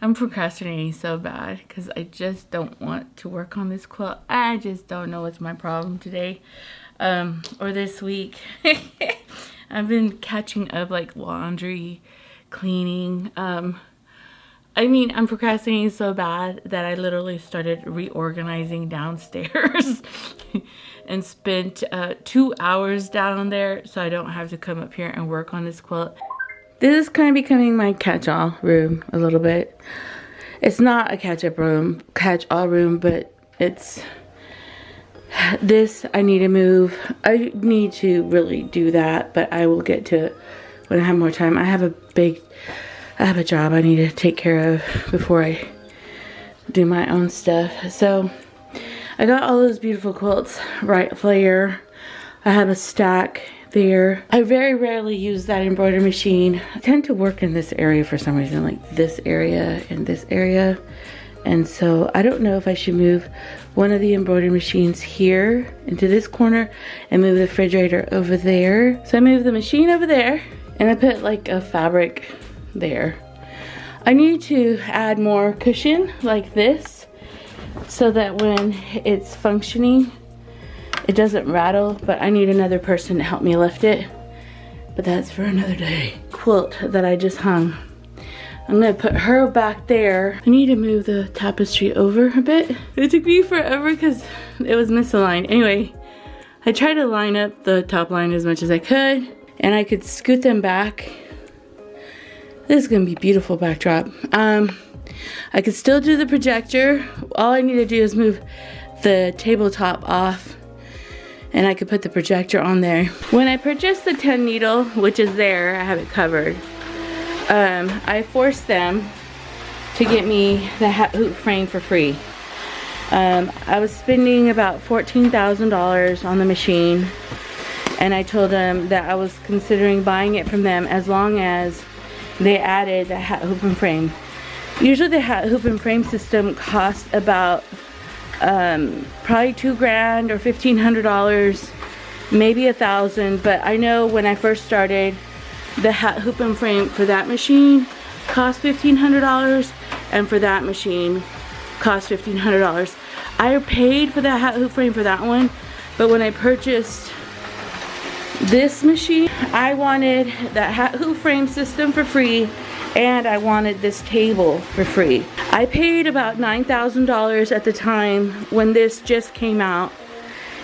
I'm procrastinating so bad because I just don't want to work on this quilt. I just don't know what's my problem today or this week. I've been catching up like laundry, cleaning. I mean, I'm procrastinating so bad that I literally started reorganizing downstairs and spent 2 hours down there so I don't have to come up here and work on this quilt. This is kind of becoming my catch-all room a little bit. It's not a catch-all room, but it's this I need to move. I need to really do that, but I will get to it when I have more time. I have a job I need to take care of before I do my own stuff. So I got all those beautiful quilts right there. I have a stack there. I very rarely use that embroidery machine. I tend to work in this area for some reason, like this area and this area. And so I don't know if I should move one of the embroidery machines here into this corner and move the refrigerator over there. So I moved the machine over there and I put like a fabric there. I need to add more cushion like this so that when it's functioning it doesn't rattle, but I need another person to help me lift it, but that's for another day. Quilt that I just hung, I'm gonna put her back there. I need to move the tapestry over a bit. It took me forever because it was misaligned. Anyway, I tried to line up the top line as much as I could and I could scoot them back. This is gonna be a beautiful backdrop. I could still do the projector. All I need to do is move the tabletop off and I could put the projector on there. When I purchased the 10 needle, which is there, I have it covered, I forced them to get me the hat hoop frame for free. I was spending about $14,000 on the machine and I told them that I was considering buying it from them as long as they added the hat hoop and frame. Usually the hat hoop and frame system costs about probably $2,000 or $1,500, maybe $1,000. But I know when I first started, the hat hoop and frame for that machine cost $1,500, and for that machine cost $1,500. I paid for that hat hoop frame for that one, but when I purchased this machine, I wanted that hat hoop frame system for free and I wanted this table for free. I paid about $9,000 at the time when this just came out.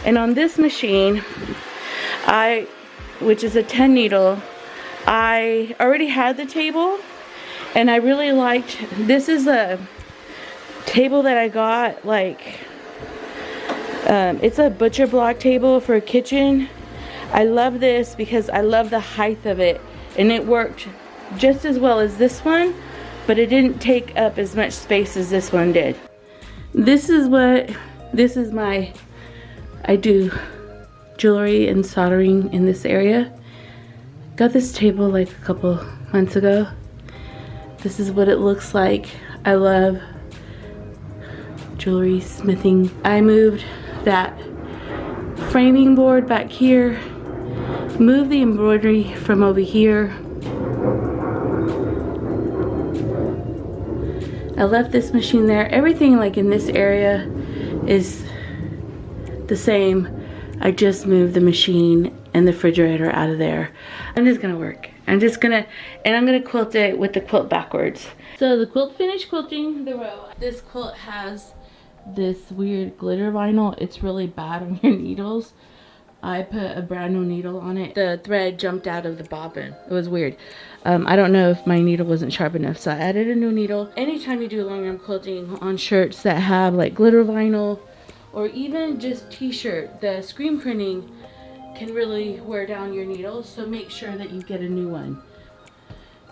And on this machine, which is a 10 needle, I already had the table and I really liked, this is a table that I got, like, it's a butcher block table for a kitchen. I love this because I love the height of it and it worked just as well as this one, but it didn't take up as much space as this one did. This is my, I do jewelry and soldering in this area. Got this table like a couple months ago. This is what it looks like. I love jewelry smithing. I moved that framing board back here, moved the embroidery from over here. I left this machine there. Everything like in this area is the same. I just moved the machine and the refrigerator out of there. I'm just gonna work. I'm gonna quilt it with the quilt backwards. So the quilt finished quilting the row. This quilt has this weird glitter vinyl. It's really bad on your needles. I put a brand new needle on it. The thread jumped out of the bobbin. It was weird. I don't know if my needle wasn't sharp enough, so I added a new needle. Anytime you do longarm quilting on shirts that have like glitter vinyl or even just t-shirt, the screen printing can really wear down your needles, so make sure that you get a new one.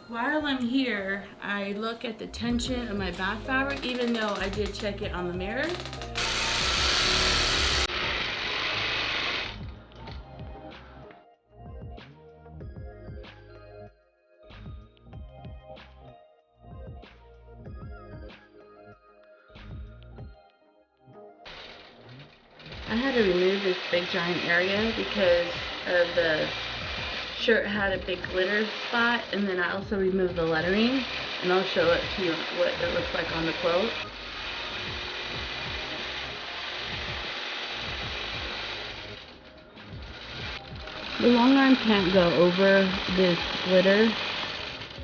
While I'm here, I look at the tension of my back fabric, even though I did check it on the mirror. I had to remove this big giant area because of the shirt had a big glitter spot, and then I also removed the lettering, and I'll show it to you what it looks like on the quilt. The long arm can't go over this glitter,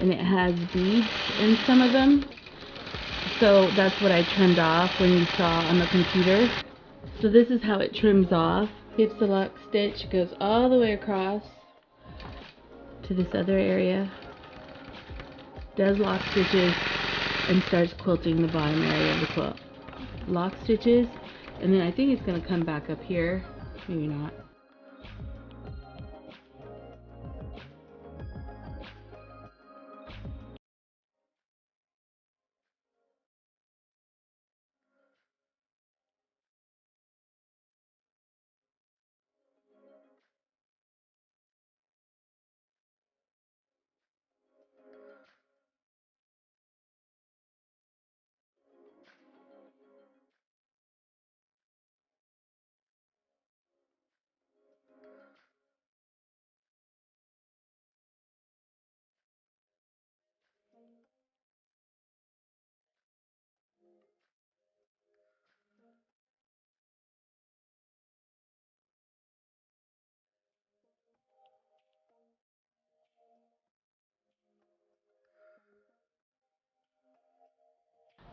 and it has beads in some of them. So that's what I trimmed off when you saw on the computer. So this is how it trims off. Skips the lock stitch, goes all the way across to this other area, does lock stitches, and starts quilting the bottom area of the quilt. Lock stitches, and then I think it's going to come back up here. Maybe not.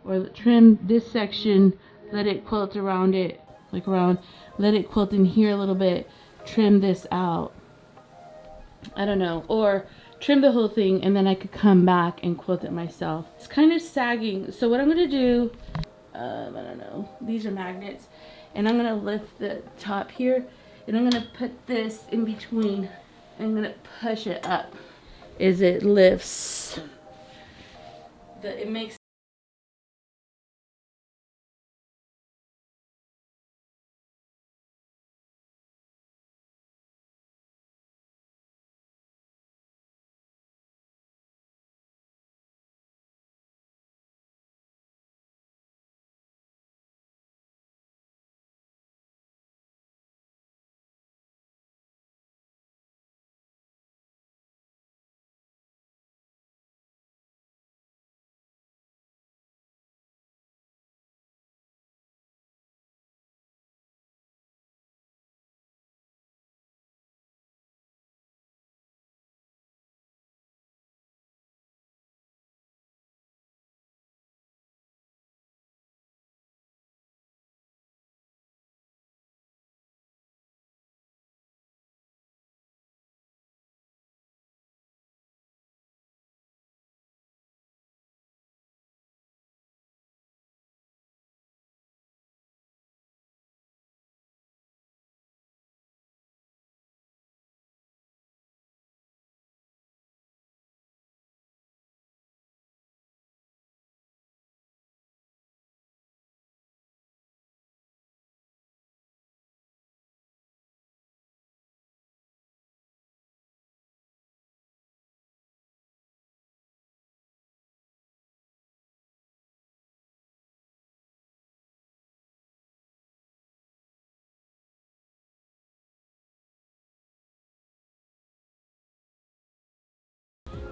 Or trim this section, let it quilt around it, like around, let it quilt in here a little bit, trim this out. I don't know. Or trim the whole thing and then I could come back and quilt it myself. It's kind of sagging. So what I'm going to do, I don't know, these are magnets, and I'm going to lift the top here and I'm going to put this in between. I'm going to push it up as it lifts. It makes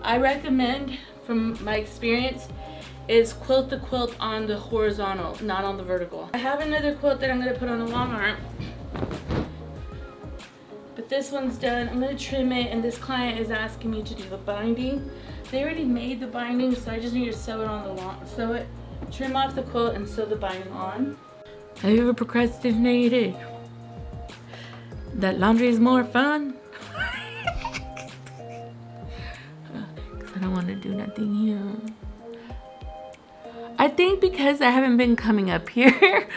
I recommend, from my experience, is quilt the quilt on the horizontal, not on the vertical. I have another quilt that I'm going to put on the long arm, but this one's done. I'm going to trim it, and this client is asking me to do the binding. They already made the binding, so I just need to sew it on the long, trim off the quilt and sew the binding on. Have you ever procrastinated? That laundry is more fun? I don't want to do nothing here. I think because I haven't been coming up here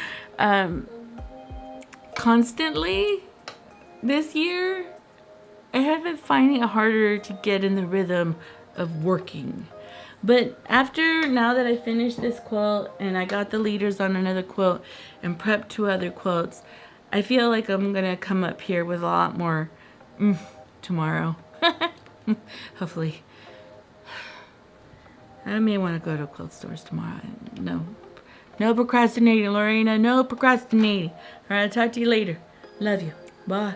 constantly this year, I have been finding it harder to get in the rhythm of working. But now that I finished this quilt and I got the leaders on another quilt and prepped 2 other quilts, I feel like I'm gonna come up here with a lot more tomorrow. Hopefully. I may want to go to quilt stores tomorrow. No procrastinating, Lorena. No procrastinating. All right, I'll talk to you later. Love you. Bye.